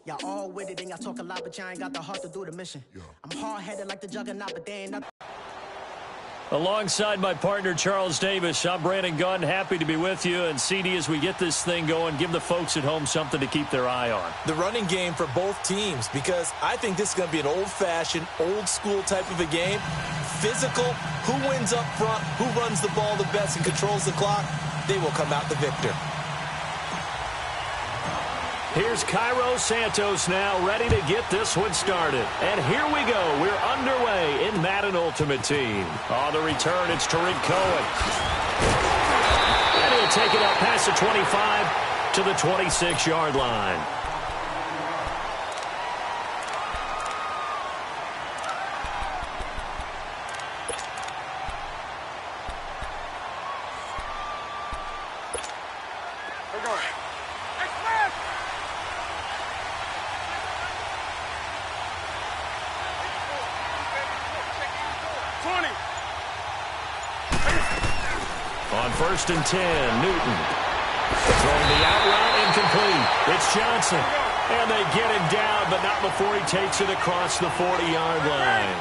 Y'all all with it and y'all talk a lot, but y'all ain't got the heart to do the mission. I'm hard-headed like the juggernaut, but they ain't nothing. Alongside my partner, Charles Davis, I'm Brandon Gunn. Happy to be with you. And, CD, as we get this thing going, give the folks at home something to keep their eye on. The running game for both teams, because I think this is going to be an old-fashioned, old-school type of a game. Physical, who wins up front, who runs the ball the best and controls the clock, they will come out the victor. Here's Cairo Santos now, ready to get this one started. And here we go. We're underway in Madden Ultimate Team. On the return, it's Tariq Cohen. And he'll take it up past the 25 to the 26-yard line. On 1st and 10, Newton. Throwing the out route, incomplete. It's Johnson. And they get him down, but not before he takes it across the 40-yard line.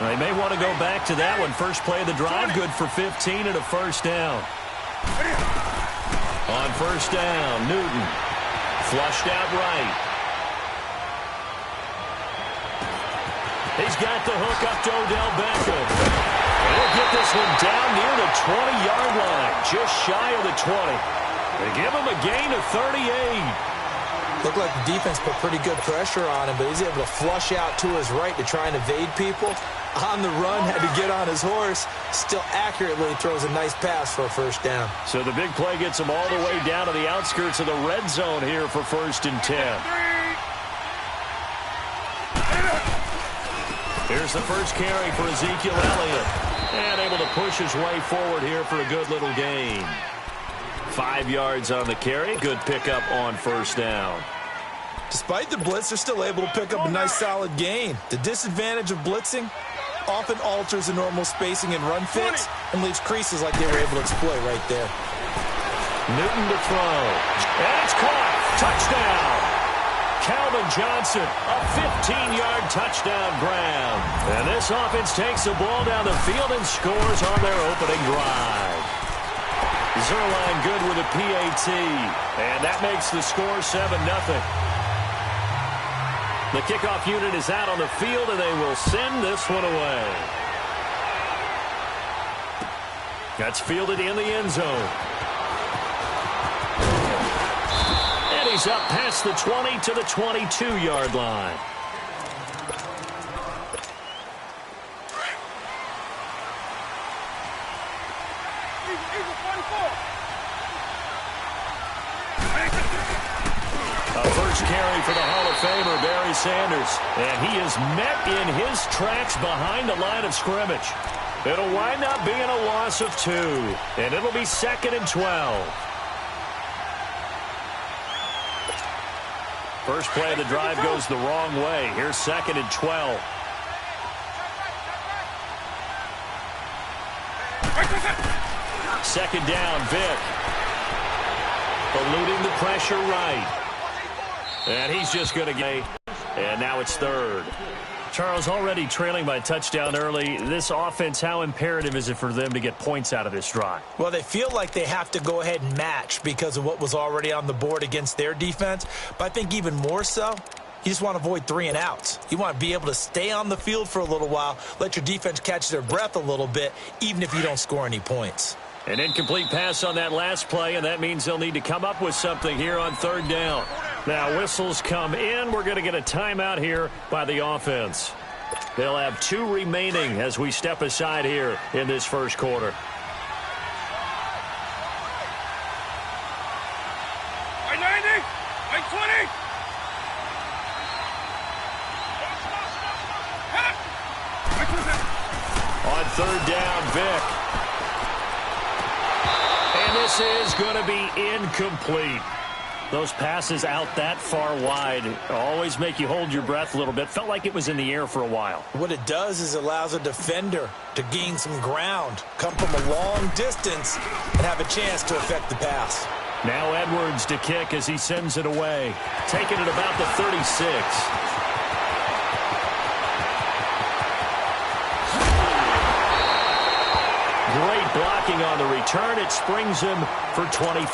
They may want to go back to that one. First play of the drive, good for 15 and a first down. On 1st down, Newton. Flushed out right. He's got the hook up to Odell Beckham. He'll get this one down near the 20-yard line, just shy of the 20. They give him a gain of 38. Looked like the defense put pretty good pressure on him, but he's able to flush out to his right to try and evade people. On the run, had to get on his horse. Still accurately throws a nice pass for a first down. So the big play gets him all the way down to the outskirts of the red zone here for 1st and 10. Here's the first carry for Ezekiel Elliott. And able to push his way forward here for a good little gain. 5 yards on the carry. Good pickup on 1st down. Despite the blitz, they're still able to pick up a nice solid gain. The disadvantage of blitzing often alters the normal spacing and run fits and leaves creases like they were able to exploit right there. Newton to throw. And it's caught. Touchdown. Calvin Johnson, a 15-yard touchdown grab. And this offense takes the ball down the field and scores on their opening drive. Zerline good with a PAT. And that makes the score 7-0. The kickoff unit is out on the field, and they will send this one away. That's fielded in the end zone. He's up past the 20 to the 22-yard line. A first carry for the Hall of Famer, Barry Sanders. And he is met in his tracks behind the line of scrimmage. It'll wind up being a loss of 2. And it'll be 2nd and 12. First play of the drive goes the wrong way. Here's 2nd and 12. Second down, Vick. Eluding the pressure right. And he's just going to get. And now it's 3rd. Charles, already trailing by touchdown early. This offense, how imperative is it for them to get points out of this drive? Well, they feel like they have to go ahead and match because of what was already on the board against their defense. But I think even more so, you just want to avoid 3 and outs. You want to be able to stay on the field for a little while, let your defense catch their breath a little bit, even if you don't score any points. An incomplete pass on that last play, and that means they'll need to come up with something here on 3rd down. Now, whistles come in. We're going to get a timeout here by the offense. They'll have 2 remaining as we step aside here in this first quarter. On 3rd down, Vick. And this is going to be incomplete. Those passes out that far wide always make you hold your breath a little bit. Felt like it was in the air for a while. What it does is it allows a defender to gain some ground, come from a long distance, and have a chance to affect the pass. Now Edwards to kick as he sends it away. Taking it about the 36. Great blocking on the return. It springs him for 25.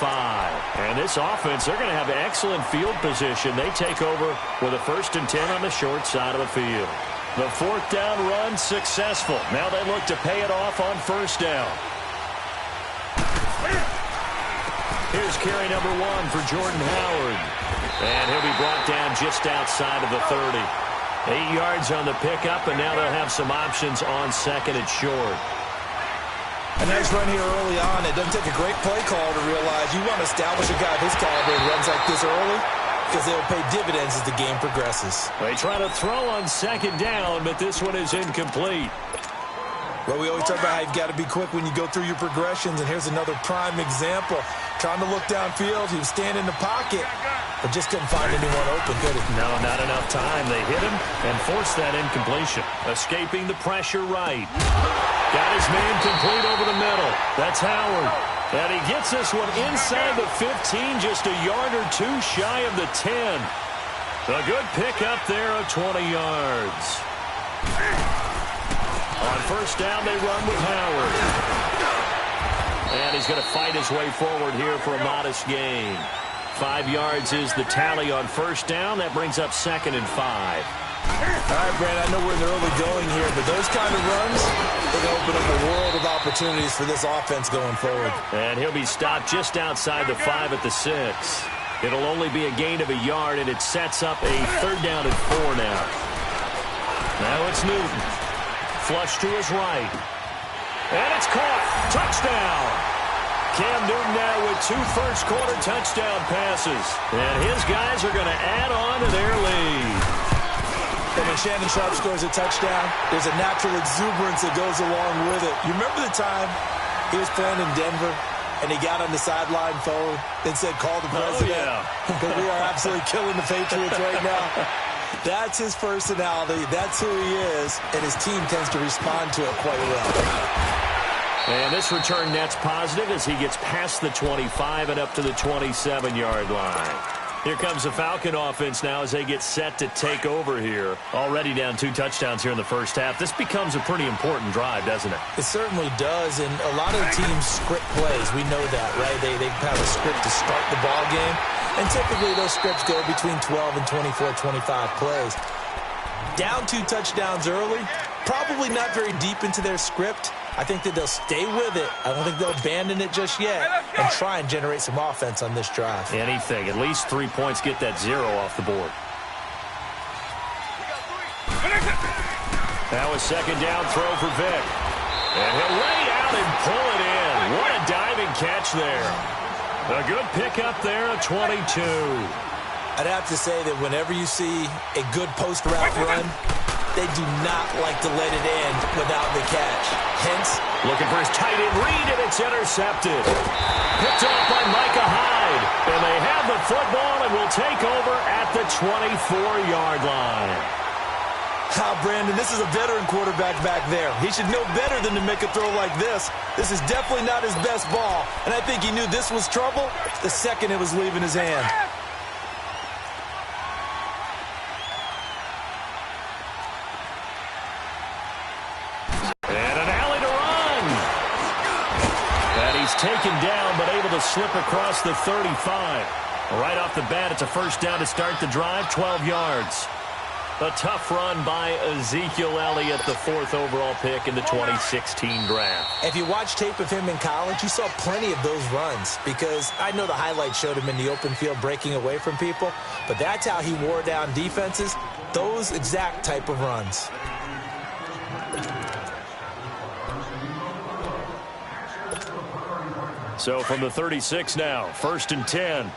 And this offense, they're going to have excellent field position. They take over with a 1st and 10 on the short side of the field. The 4th down run successful. Now they look to pay it off on 1st down. Here's carry number 1 for Jordan Howard. And he'll be brought down just outside of the 30. 8 yards on the pickup, and now they'll have some options on 2nd and short. A nice run here early on. It doesn't take a great play call to realize you want to establish a guy of his caliber and runs like this early because they'll pay dividends as the game progresses. They try to throw on 2nd down, but this one is incomplete. Well, we always talk about how you've got to be quick when you go through your progressions, and here's another prime example. Trying to look downfield, he was standing in the pocket, but just couldn't find anyone open, could he? No, not enough time. They hit him and forced that incompletion. Escaping the pressure right. Got his man complete over the middle. That's Howard. And he gets this one inside the 15, just a yard or 2 shy of the 10. A good pickup there of 20 yards. On 1st down, they run with Howard. And he's going to fight his way forward here for a modest gain. 5 yards is the tally on 1st down. That brings up 2nd and 5. All right, Brandon, I know we're in the early going here, but those kind of runs, they're going to open up a world of opportunities for this offense going forward. And he'll be stopped just outside the 5 at the 6. It'll only be a gain of a yard, and it sets up a 3rd down and 4 now. Now it's Newton. Flush to his right. And it's caught. Touchdown. Cam Newton now with 2 first-quarter touchdown passes. And his guys are going to add on to their lead. And when Shannon Sharp scores a touchdown, there's a natural exuberance that goes along with it. You remember the time he was playing in Denver and he got on the sideline phone and said, call the president? Oh, yeah. Because we are absolutely killing the Patriots right now. That's his personality. That's who he is. And his team tends to respond to it quite well. And this return net's positive as he gets past the 25 and up to the 27-yard line. Here comes the Falcon offense now as they get set to take over here. Already down 2 touchdowns here in the 1st half. This becomes a pretty important drive, doesn't it? It certainly does, and a lot of teams script plays. We know that, right? They have a script to start the ball game, and typically those scripts go between 12 and 24, 25 plays. Down 2 touchdowns early, probably not very deep into their script. I think that they'll stay with it. I don't think they'll abandon it just yet and try and generate some offense on this drive. Anything. At least 3 points, get that 0 off the board. Now a 2nd down throw for Vick. And he'll lay out and pull it in. What a diving catch there. A good pickup there at 22. I'd have to say that whenever you see a good post-route run, they do not like to let it end without the catch. Hence, looking for his tight end read, and it's intercepted. Picked off by Micah Hyde. And they have the football and will take over at the 24-yard line. Brandon, this is a veteran quarterback back there. He should know better than to make a throw like this. This is definitely not his best ball. And I think he knew this was trouble the second it was leaving his hand. Taken down, but able to slip across the 35. Right off the bat, it's a 1st down to start the drive, 12 yards. A tough run by Ezekiel Elliott, the 4th overall pick in the 2016 draft. If you watch tape of him in college, you saw plenty of those runs because I know the highlights showed him in the open field breaking away from people, but that's how he wore down defenses, those exact type of runs. So from the 36 now, 1st and 10.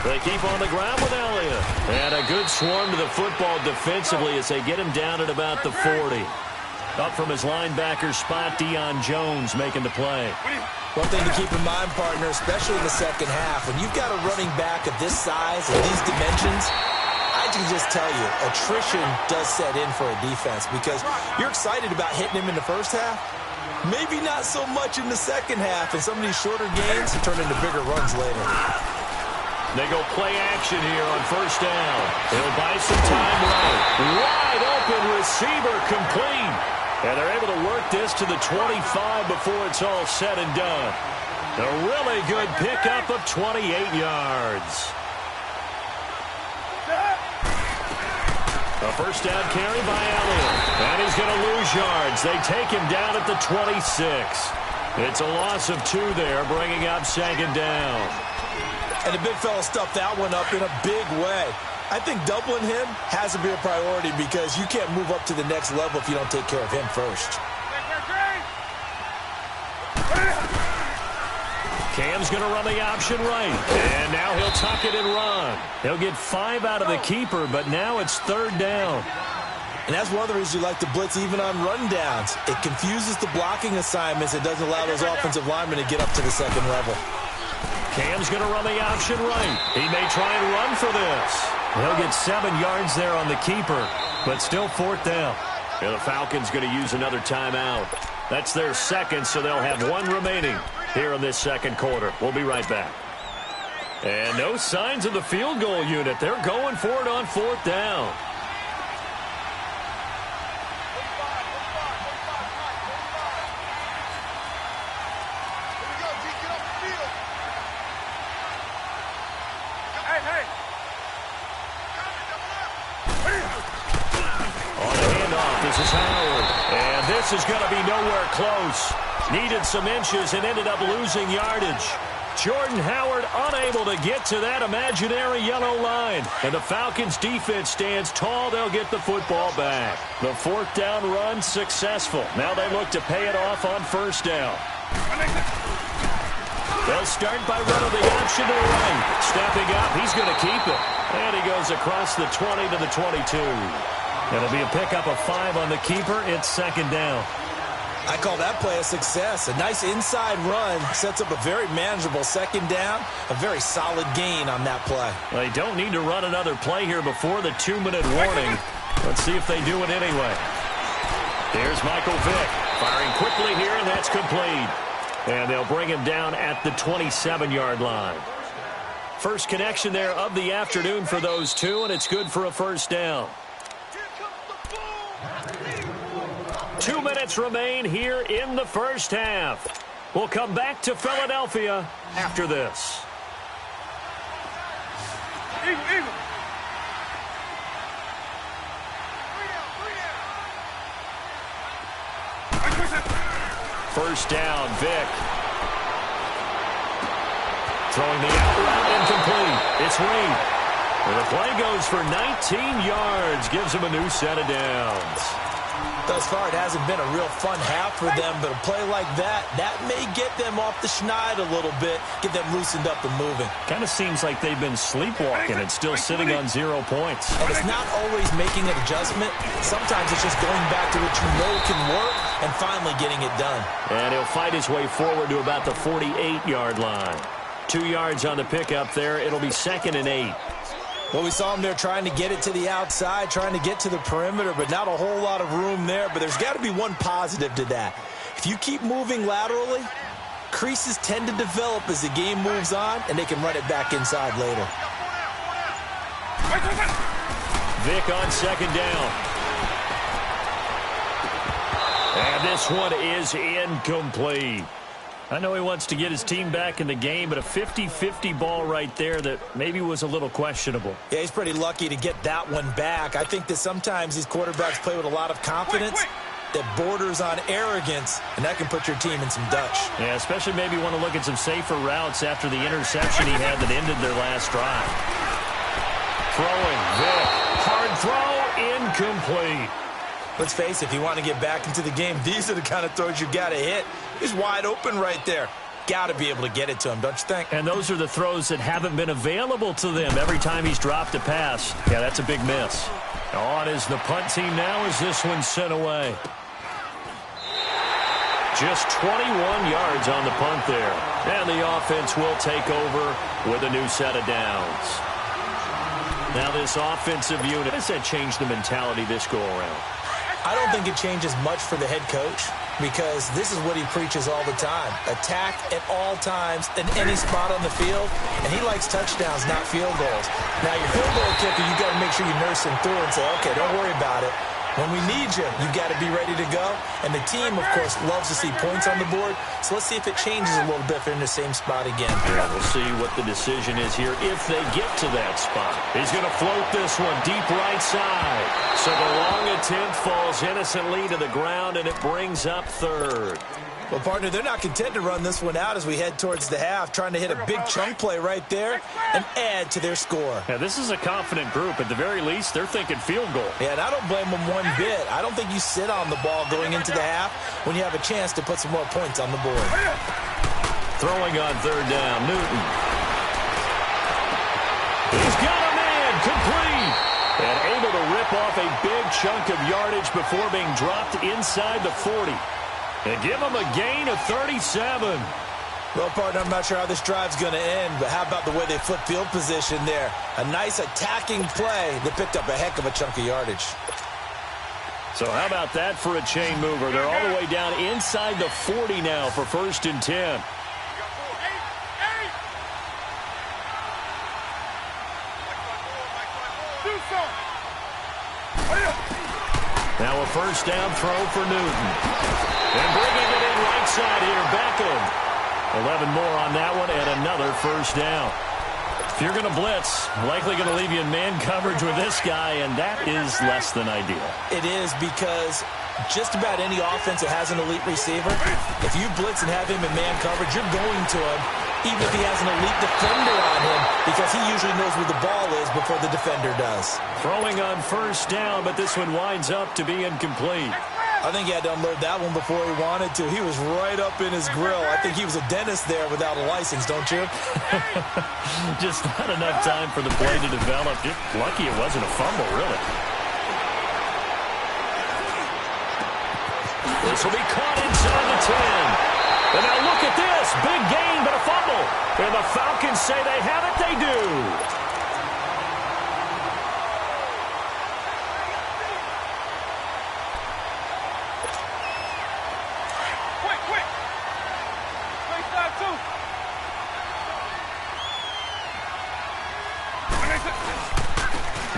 They keep on the ground with Elliott. And a good swarm to the football defensively as they get him down at about the 40. Up from his linebacker spot, Deion Jones making the play. One thing to keep in mind, partner, especially in the 2nd half, when you've got a running back of this size and these dimensions, I can just tell you, attrition does set in for a defense because you're excited about hitting him in the first half. Maybe not so much in the second half, and some of these shorter gains turn into bigger runs later. They go play action here on first down. He'll buy some time right. Wide open receiver complete. And they're able to work this to the 25 before it's all said and done. A really good pickup of 28 yards. A first down carry by Elliott. And he's going to lose yards. They take him down at the 26. It's a loss of 2 there, bringing up second down. And the big fella stuffed that one up in a big way. I think doubling him has to be a priority because you can't move up to the next level if you don't take care of him first. Cam's going to run the option right. And now he'll tuck it and run. He'll get 5 out of the keeper, but now it's third down. And that's one of the reasons you like to blitz even on rundowns. It confuses the blocking assignments. It doesn't allow those offensive linemen to get up to the second level. Cam's going to run the option right. He may try and run for this. He'll get 7 yards there on the keeper, but still fourth down. And the Falcons going to use another timeout. That's their second, so they'll have 1 remaining here in this second quarter. We'll be right back. And no signs of the field goal unit. They're going for it on fourth down. This is Howard, and this is going to be nowhere close. Needed some inches and ended up losing yardage. Jordan Howard unable to get to that imaginary yellow line. And the Falcons defense stands tall. They'll get the football back. The fourth down run successful. Now they look to pay it off on first down. They'll start by running the option to the right. Stepping up, he's going to keep it. And he goes across the 20 to the 22. It'll be a pickup of 5 on the keeper. It's second down. I call that play a success. A nice inside run sets up a very manageable second down. A very solid gain on that play. They don't need to run another play here before the 2-minute warning. Let's see if they do it anyway. There's Michael Vick firing quickly here, and that's complete. And they'll bring him down at the 27-yard line. First connection there of the afternoon for those two, and it's good for a first down. 2 minutes remain here in the first half. We'll come back to Philadelphia after this. First down, Vick. Throwing the out route incomplete. It's Wade. And the play goes for 19 yards. Gives him a new set of downs. Thus far, it hasn't been a real fun half for them, but a play like that may get them off the schneid a little bit, get them loosened up and moving. Kind of seems like they've been sleepwalking and still sitting on 0 points. And it's not always making an adjustment. Sometimes it's just going back to what you know can work and finally getting it done. And he'll fight his way forward to about the 48-yard line. 2 yards on the pickup there. It'll be 2nd and 8. Well, we saw him there trying to get it to the outside, trying to get to the perimeter, but not a whole lot of room there. But there's got to be one positive to that. If you keep moving laterally, creases tend to develop as the game moves on, and they can run it back inside later. Vick on second down. And this one is incomplete. I know he wants to get his team back in the game, but a 50-50 ball right there that maybe was a little questionable. Yeah, he's pretty lucky to get that one back. I think that sometimes these quarterbacks play with a lot of confidence that borders on arrogance, and that can put your team in some Dutch. Yeah, especially maybe want to look at some safer routes after the interception he had that ended their last drive. Throwing, Vick. Hard throw, incomplete. Let's face it, if you want to get back into the game, these are the kind of throws you got to hit. He's wide open right there. Got to be able to get it to him, don't you think? And those are the throws that haven't been available to them every time he's dropped a pass. Yeah, that's a big miss. On is the punt team now as this one's sent away. Just 21 yards on the punt there. And the offense will take over with a new set of downs. Now this offensive unit, how does that change the mentality this go-around? I don't think it changes much for the head coach because this is what he preaches all the time. Attack at all times in any spot on the field, and he likes touchdowns, not field goals. Now, your field goal kicker, you got to make sure you nurse him through and say, okay, don't worry about it. When we need you, you got to be ready to go. And the team, of course, loves to see points on the board. So let's see if it changes a little bit if they're in the same spot again. Yeah, we'll see what the decision is here if they get to that spot. He's going to float this one deep right side. So the long attempt falls innocently to the ground, and it brings up third. Well, partner, they're not content to run this one out as we head towards the half, trying to hit a big chunk play right there and add to their score. Yeah, this is a confident group. At the very least, they're thinking field goal. Yeah, and I don't blame them one bit. I don't think you sit on the ball going into the half when you have a chance to put some more points on the board. Throwing on third down, Newton. He's got a man, complete. And able to rip off a big chunk of yardage before being dropped inside the 40. And give him a gain of 37. Well, partner, I'm not sure how this drive's going to end, but how about the way they flip field position there? A nice attacking play that picked up a heck of a chunk of yardage. So how about that for a chain mover? They're all the way down inside the 40 now for 1st and 10. Now a first down throw for Newton. And bringing it in right side here, Beckham. 11 more on that one and another first down. If you're going to blitz, likely going to leave you in man coverage with this guy, and that is less than ideal. It is because just about any offense that has an elite receiver, if you blitz and have him in man coverage, you're going to him even if he has an elite defender on him because he usually knows where the ball is before the defender does. Throwing on first down, but this one winds up to be incomplete. I think he had to unload that one before he wanted to. He was right up in his grill. I think he was a dentist there without a license, don't you? Just not enough time for the play to develop. Just lucky it wasn't a fumble, really. This will be caught inside the 10. And now look at this. Big gain, but a fumble. And the Falcons say they have it. They do.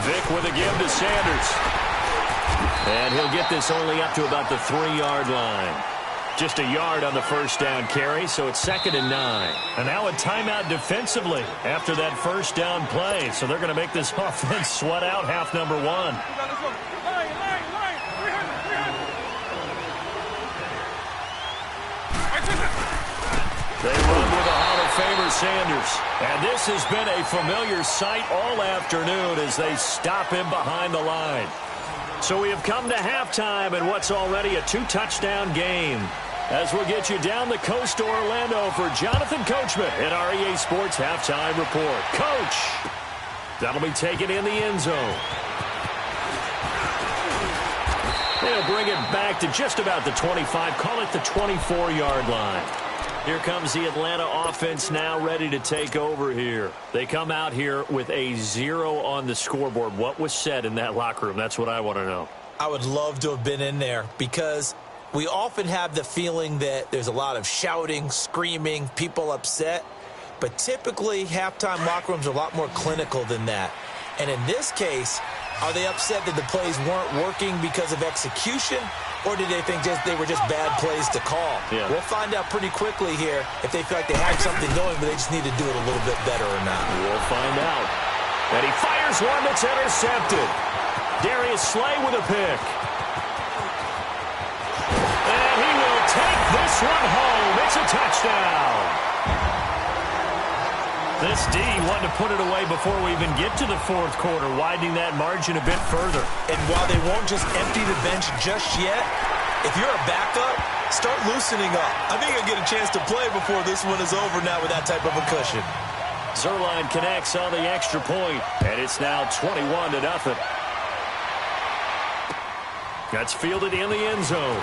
Vick with a give to Sanders. And he'll get this only up to about the 3-yard line. Just a yard on the first down carry, so it's 2nd and 9. And now a timeout defensively after that first down play. So they're going to make this offense sweat out half number 1. They run with a Hall of Famer, Sanders. And this has been a familiar sight all afternoon as they stop him behind the line. So we have come to halftime in what's already a 2-touchdown game. As we'll get you down the coast to Orlando for Jonathan Coachman at our EA Sports Halftime Report. Coach, that'll be taken in the end zone. They'll bring it back to just about the 25, call it the 24-yard line. Here comes the Atlanta offense now ready to take over here. They come out here with a 0 on the scoreboard. What was said in that locker room? That's what I want to know. I would love to have been in there because we often have the feeling that there's a lot of shouting, screaming, people upset. But typically, halftime locker rooms are a lot more clinical than that. And in this case, are they upset that the plays weren't working because of execution? Or did they think they were just bad plays to call? Yeah. We'll find out pretty quickly here if they feel like they had something going, but they just need to do it a little bit better or not. We'll find out. And he fires one that's intercepted. Darius Slay with a pick. And he will take this one home. It's a touchdown. This D wanted to put it away before we even get to the fourth quarter, widening that margin a bit further. And while they won't just empty the bench just yet, if you're a backup, start loosening up. I think you'll get a chance to play before this one is over now with that type of a cushion. Zerline connects on the extra point, and it's now 21-0. That's fielded in the end zone.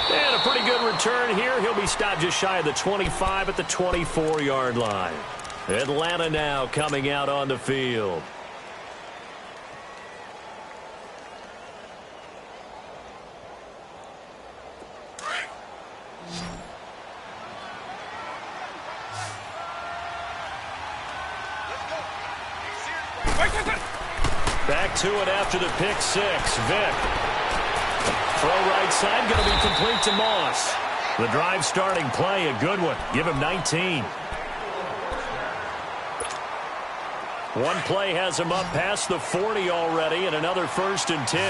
And a pretty good return here. He'll be stopped just shy of the 25 at the 24-yard line. Atlanta now coming out on the field. Back to it after the pick six. Vick. Throw right side, going to be complete to Moss. The drive starting play, a good one. Give him 19. One play has him up past the 40 already, and another 1st and 10.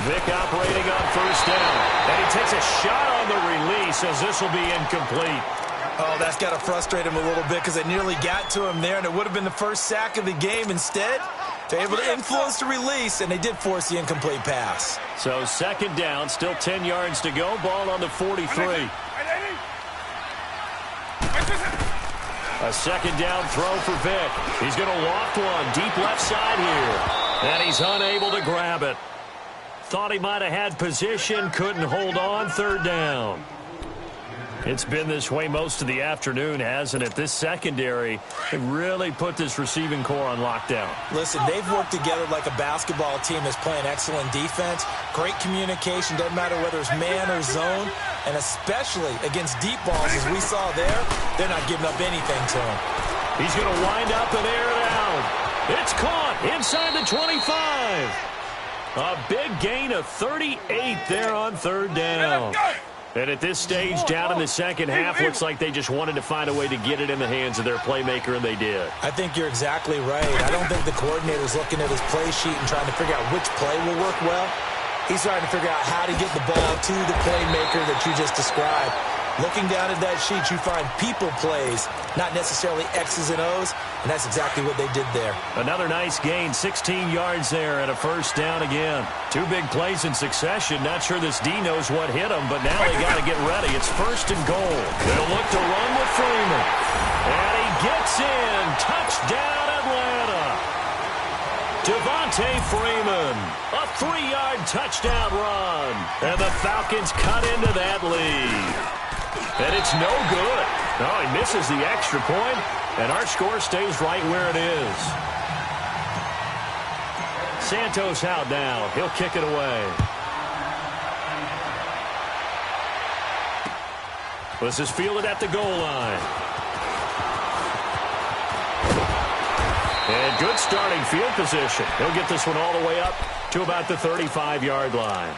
Vick operating on 1st down. And he takes a shot on the release as this will be incomplete. Oh, that's got to frustrate him a little bit because they nearly got to him there, and it would have been the first sack of the game. Instead, they're able to influence the release, and they did force the incomplete pass. So 2nd down, still 10 yards to go. Ball on the 43. A 2nd down throw for Vick. He's going to loft one deep left side here. And he's unable to grab it. Thought he might have had position, couldn't hold on. 3rd down. It's been this way most of the afternoon, hasn't it? This secondary, they really put this receiving core on lockdown. Listen, they've worked together like a basketball team that's playing excellent defense. Great communication, doesn't matter whether it's man or zone. And especially against deep balls, as we saw there, they're not giving up anything to him. He's going to wind up and air it out. It's caught inside the 25. A big gain of 38 there on 3rd down. And at this stage, down in the second half, looks like they just wanted to find a way to get it in the hands of their playmaker, and they did. I think you're exactly right. I don't think the coordinator's looking at his play sheet and trying to figure out which play will work well. He's trying to figure out how to get the ball to the playmaker that you just described. Looking down at that sheet, you find people plays, not necessarily X's and O's, and that's exactly what they did there. Another nice gain, 16 yards there, and a 1st down again. 2 big plays in succession. Not sure this D knows what hit him, but now they got to get ready. It's 1st and goal. They'll look to run with Freeman. And he gets in. Touchdown, Atlanta. Devontae Freeman. A 3-yard touchdown run. And the Falcons cut into that lead. And it's no good. No, he misses the extra point, and our score stays right where it is. Santos out now. He'll kick it away. This is fielded at the goal line. And good starting field position. He'll get this one all the way up to about the 35-yard line.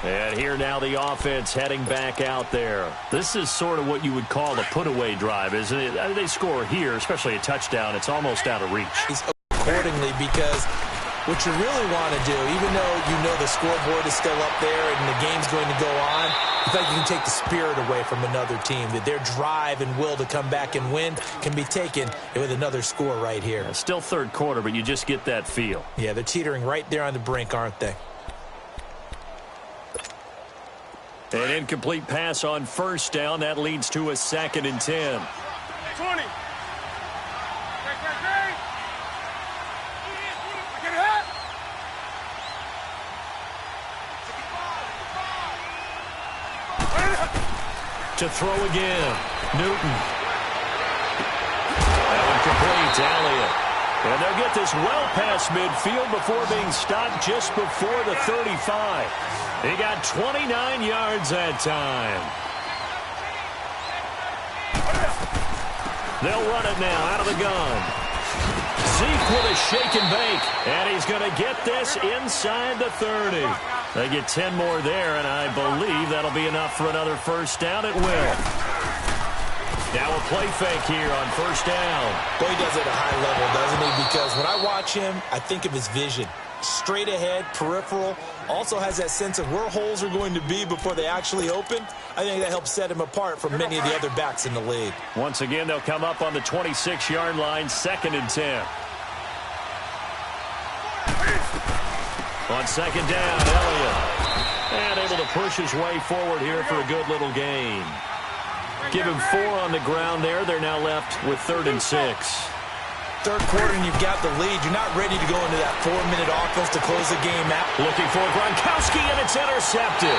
And here now the offense heading back out there. This is sort of what you would call a put-away drive, isn't it? They score here, especially a touchdown. It's almost out of reach. Accordingly, because what you really want to do, even though you know the scoreboard is still up there and the game's going to go on, you think you can take the spirit away from another team, that their drive and will to come back and win can be taken with another score right here. Still 3rd quarter, but you just get that feel. Yeah, they're teetering right there on the brink, aren't they? An incomplete pass on 1st down. That leads to a 2nd and 10. 20. To throw again. Newton. That one complete to Elliott. And they'll get this well past midfield before being stopped just before the 35. He got 29 yards that time. They'll run it now out of the gun. Zeke with a shake and bake. And he's going to get this inside the 30. They get 10 more there, and I believe that'll be enough for another 1st down. It will. Now a play fake here on 1st down. Boy, he does it at a high level, doesn't he? Because when I watch him, I think of his vision. Straight ahead, peripheral. Also has that sense of where holes are going to be before they actually open. I think that helps set him apart from many of the other backs in the league. Once again, they'll come up on the 26-yard line, 2nd and 10. On 2nd down, Elliott. And able to push his way forward here for a good little gain. Give him 4 on the ground there. They're now left with 3rd and 6. 3rd quarter and you've got the lead. You're not ready to go into that 4-minute offense to close the game out. Looking for Gronkowski, and it's intercepted.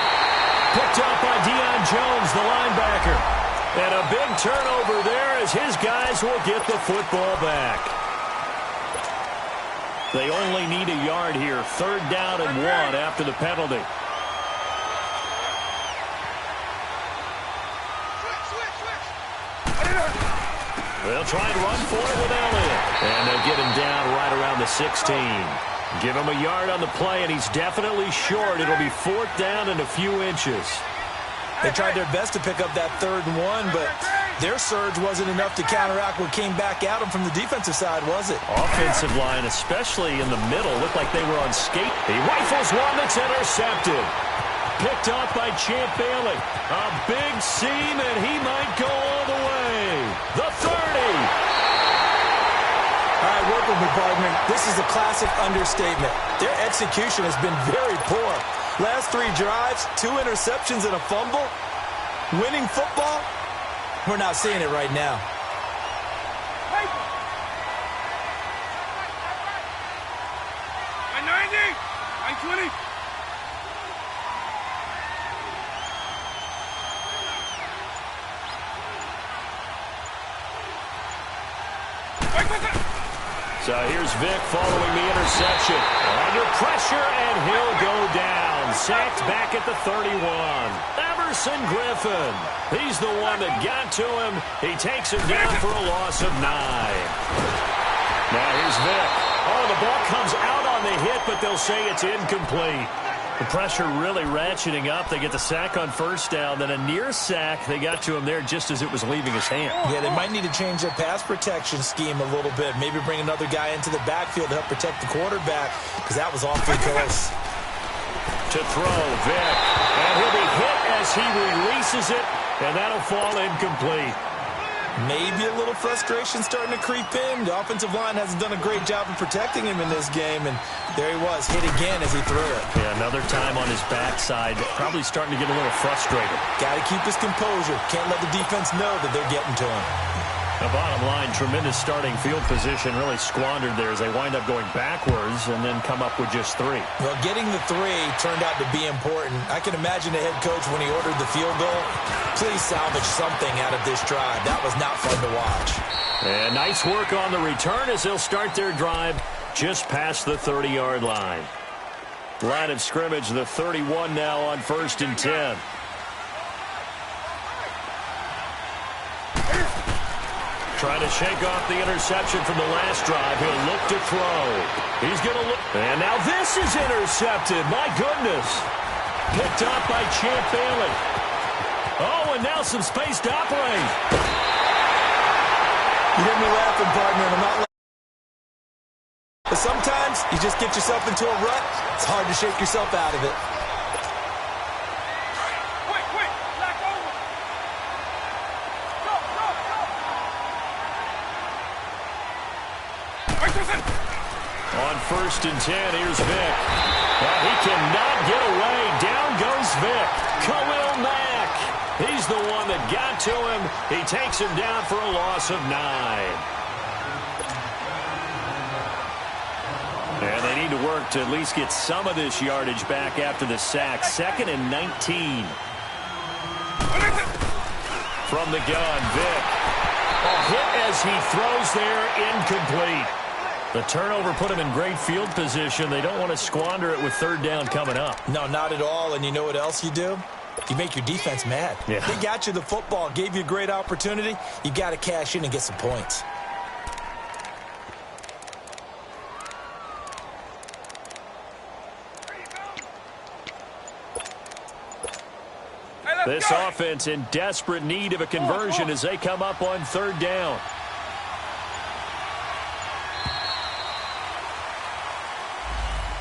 Picked up by Deion Jones, the linebacker. And a big turnover there as his guys will get the football back. They only need a yard here. 3rd down and 1 after the penalty. They'll try and run for it with Elliott. And they'll get him down right around the 16. Give him a yard on the play, and he's definitely short. It'll be 4th down and a few inches. They tried their best to pick up that 3rd and 1, but their surge wasn't enough to counteract what came back at them from the defensive side, was it? Offensive line, especially in the middle, looked like they were on skate. He rifles one that's intercepted. Picked off by Champ Bailey. A big seam, and he might go all the way. The 30. All right, work with me, partner. This is a classic understatement. Their execution has been very poor. Last 3 drives, 2 interceptions and a fumble. Winning football? We're not seeing it right now. So here's Vick following the interception. Under pressure, and he'll go down. Sacked back at the 31. Everson Griffin. He's the one that got to him. He takes him down for a loss of 9. Now here's Vick. Oh, the ball comes out on the hit, but they'll say it's incomplete. The pressure really ratcheting up. They get the sack on 1st down, then a near sack. They got to him there just as it was leaving his hand. Yeah, they might need to change their pass protection scheme a little bit. Maybe bring another guy into the backfield to help protect the quarterback, because that was awfully close. To throw, Vick. And he'll be hit as he releases it, and that'll fall incomplete. Maybe a little frustration starting to creep in. The offensive line hasn't done a great job of protecting him in this game, and there he was, hit again as he threw it. Yeah, another time on his backside, probably starting to get a little frustrated. Got to keep his composure. Can't let the defense know that they're getting to him. The bottom line, tremendous starting field position, really squandered there as they wind up going backwards and then come up with just 3. Well, getting the 3 turned out to be important. I can imagine the head coach when he ordered the field goal. Please salvage something out of this drive. That was not fun to watch. And nice work on the return as they'll start their drive just past the 30-yard line. Line of scrimmage, the 31 now on 1st and 10. Trying to shake off the interception from the last drive. He'll look to throw. He's going to look. And now this is intercepted. My goodness. Picked up by Champ Bailey. Oh, and now some space to operate. You get me laughing, partner, and I'm not laughing. But sometimes you just get yourself into a rut. It's hard to shake yourself out of it. On 1st and 10, here's Vick. He cannot get away. Down goes Vick. Khalil Mack. He's the one that got to him. He takes him down for a loss of 9. And they need to work to at least get some of this yardage back after the sack. 2nd and 19. From the gun, Vick. A hit as he throws there, incomplete. The turnover put him in great field position. They don't want to squander it with 3rd down coming up. No, not at all. And you know what else you do? You make your defense mad. Yeah. They got you the football, gave you a great opportunity. You got to cash in and get some points. This offense in desperate need of a conversion as they come up on 3rd down.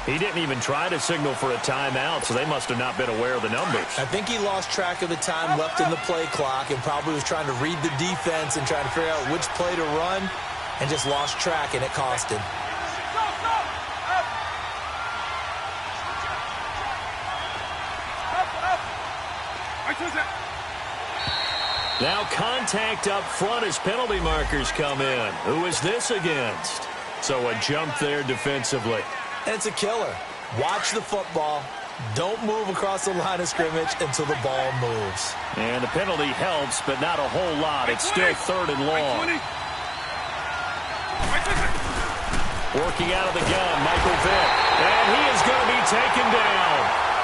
He didn't even try to signal for a timeout, so they must have not been aware of the numbers. I think he lost track of the time left in the play clock and probably was trying to read the defense and trying to figure out which play to run and just lost track, and it cost him. Now contact up front as penalty markers come in. Who is this against? So a jump there defensively. And it's a killer. Watch the football, Don't move across the line of scrimmage until the ball moves. And the penalty helps, but not a whole lot. It's still 3rd and long. Working out of the gun, Michael Vick. And he is going to be taken down.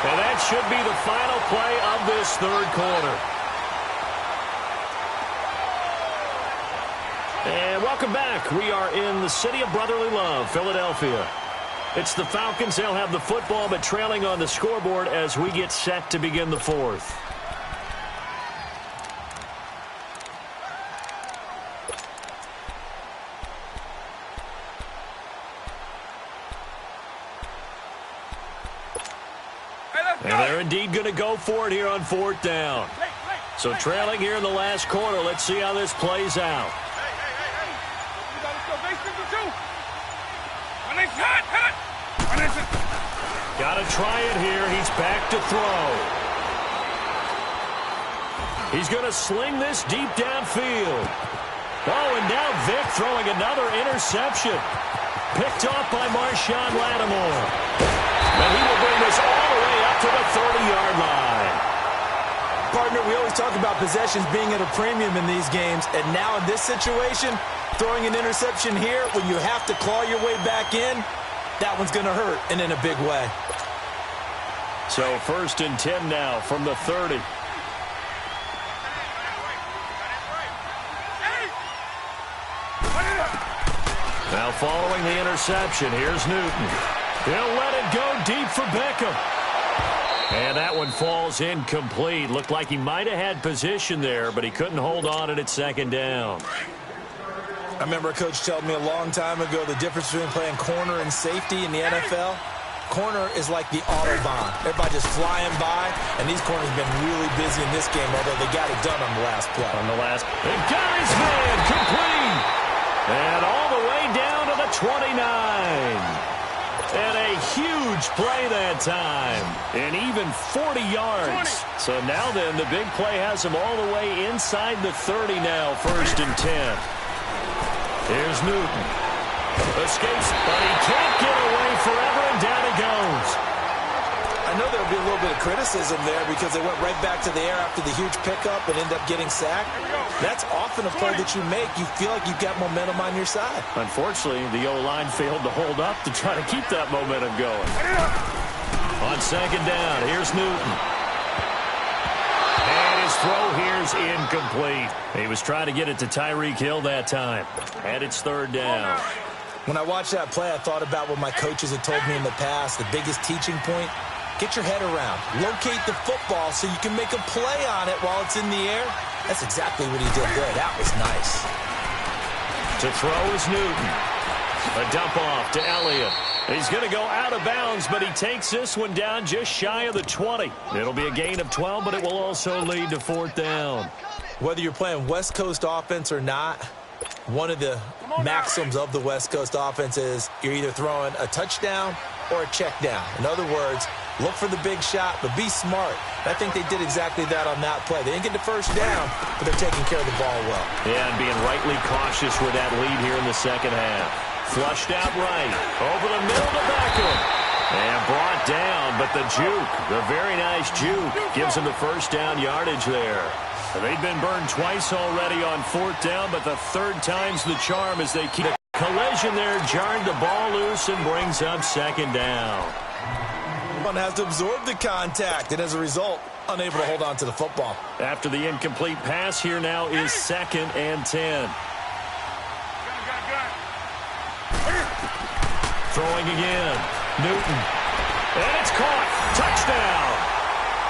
And that should be the final play of this 3rd quarter. And welcome back. We are in the city of brotherly love, Philadelphia. It's the Falcons. They'll have the football, but trailing on the scoreboard as we get set to begin the 4th. And they're indeed going to go for it here on 4th down. So trailing here in the last quarter. Let's see how this plays out. Got to try it here. He's back to throw. He's going to sling this deep downfield. Oh, and now Vick throwing another interception. Picked off by Marshawn Lattimore. And he will bring this all the way up to the 30-yard line. Partner, we always talk about possessions being at a premium in these games, and now in this situation, throwing an interception here when you have to claw your way back in, that one's going to hurt, and in a big way. So 1st and 10 now from the 30. Now following the interception, here's Newton. He'll let it go deep for Beckham. And that one falls incomplete. Looked like he might have had position there, but he couldn't hold on at 2nd down. I remember a coach telling me a long time ago the difference between playing corner and safety in the NFL. Corner is like the Autobahn. Everybody just flying by, and these corners have been really busy in this game, although they got it done on the last play. And got his man complete. And all the way down to the 29. And a huge play that time. And even 40 yards. 20. So now then, the big play has him all the way inside the 30 now, 1st and 10. Here's Newton. Escapes, but he can't get away forever, and down he goes. I know there'll be a little bit of criticism there because they went right back to the air after the huge pickup and ended up getting sacked. That's often a play that you make. You feel like you've got momentum on your side. Unfortunately, the O-line failed to hold up to try to keep that momentum going. On 2nd down, here's Newton. And his throw here's incomplete. He was trying to get it to Tyreek Hill that time. And it's 3rd down. When I watched that play, I thought about what my coaches had told me in the past. The biggest teaching point, get your head around. Locate the football so you can make a play on it while it's in the air. That's exactly what he did there. That was nice. To throw is Newton. A dump off to Elliott. He's going to go out of bounds, but he takes this one down just shy of the 20. It'll be a gain of 12, but it will also lead to 4th down. Whether you're playing West Coast offense or not, one of the maxims of the West Coast offense is you're either throwing a touchdown or a check down. In other words, look for the big shot, but be smart. I think they did exactly that on that play. They didn't get the 1st down, but they're taking care of the ball well. Yeah, and being rightly cautious with that lead here in the 2nd half. Flushed out right, over the middle to Beckham. And brought down, but the juke, the very nice juke, gives him the 1st down yardage there. They've been burned twice already on 4th down, but the 3rd time's the charm as they keep the collision there, jarred the ball loose and brings up 2nd down. One has to absorb the contact, and as a result, unable to hold on to the football. After the incomplete pass, here now is 2nd and 10. Throwing again. Newton. And it's caught. Touchdown.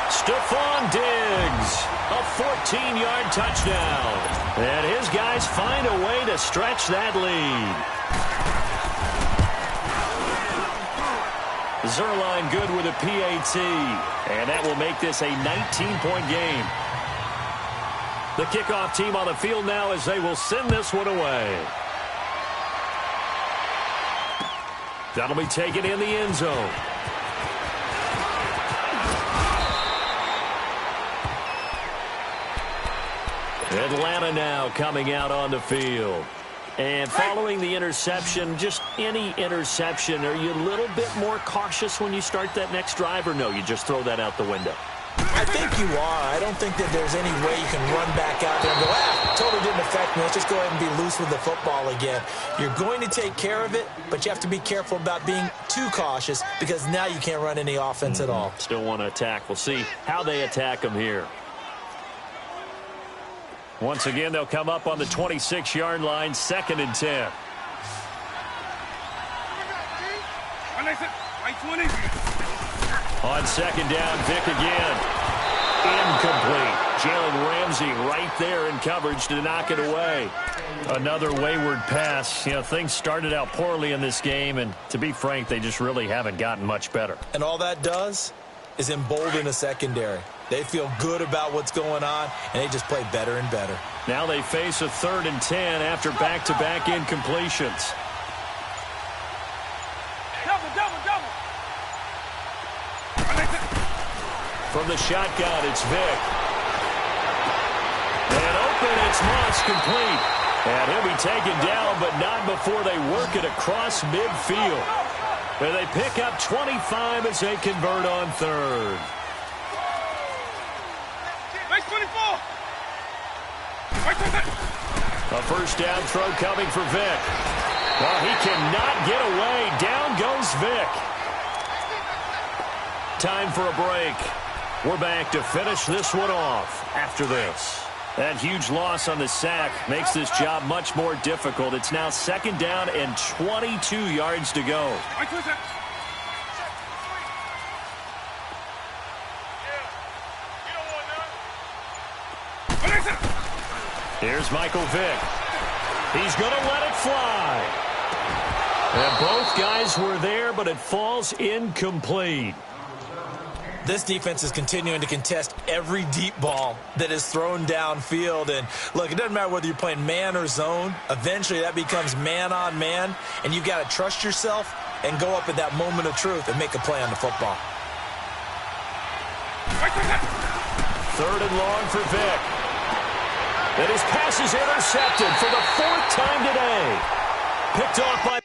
Stephon Diggs. A 14-yard touchdown. And his guys find a way to stretch that lead. Zerline good with a PAT. And that will make this a 19-point game. The kickoff team on the field now as they will send this one away. That'll be taken in the end zone. Atlanta now coming out on the field. And following the interception, just any interception, are you a little bit more cautious when you start that next drive, or no, you just throw that out the window? I think you are. I don't think that there's any way you can run back out there and go, totally didn't affect me. Let's just go ahead and be loose with the football again. You're going to take care of it, but you have to be careful about being too cautious because now you can't run any offense at all. Still want to attack. We'll see how they attack them here. Once again, they'll come up on the 26-yard line, 2nd and 10. On 2nd down, Vick again. Incomplete. Jalen Ramsey right there in coverage to knock it away. Another wayward pass. You know, things started out poorly in this game, and to be frank, they just really haven't gotten much better. And all that does is embolden a secondary. They feel good about what's going on, and they just play better and better. Now they face a 3rd and 10 after back-to-back incompletions. From the shotgun, it's Vick. And open, it's Moss, complete. And he'll be taken down, but not before they work it across midfield. And they pick up 25 as they convert on 3rd. A 1st down throw coming for Vick. Well, he cannot get away. Down goes Vick. Time for a break. We're back to finish this one off after this. That huge loss on the sack makes this job much more difficult. It's now 2nd down and 22 yards to go. Here's Michael Vick. He's going to let it fly. And both guys were there, but it falls incomplete. This defense is continuing to contest every deep ball that is thrown downfield. And, look, it doesn't matter whether you're playing man or zone. Eventually, that becomes man-on-man, and you've got to trust yourself and go up at that moment of truth and make a play on the football. 3rd and long for Vick. And his pass is intercepted for the 4th time today. Picked off by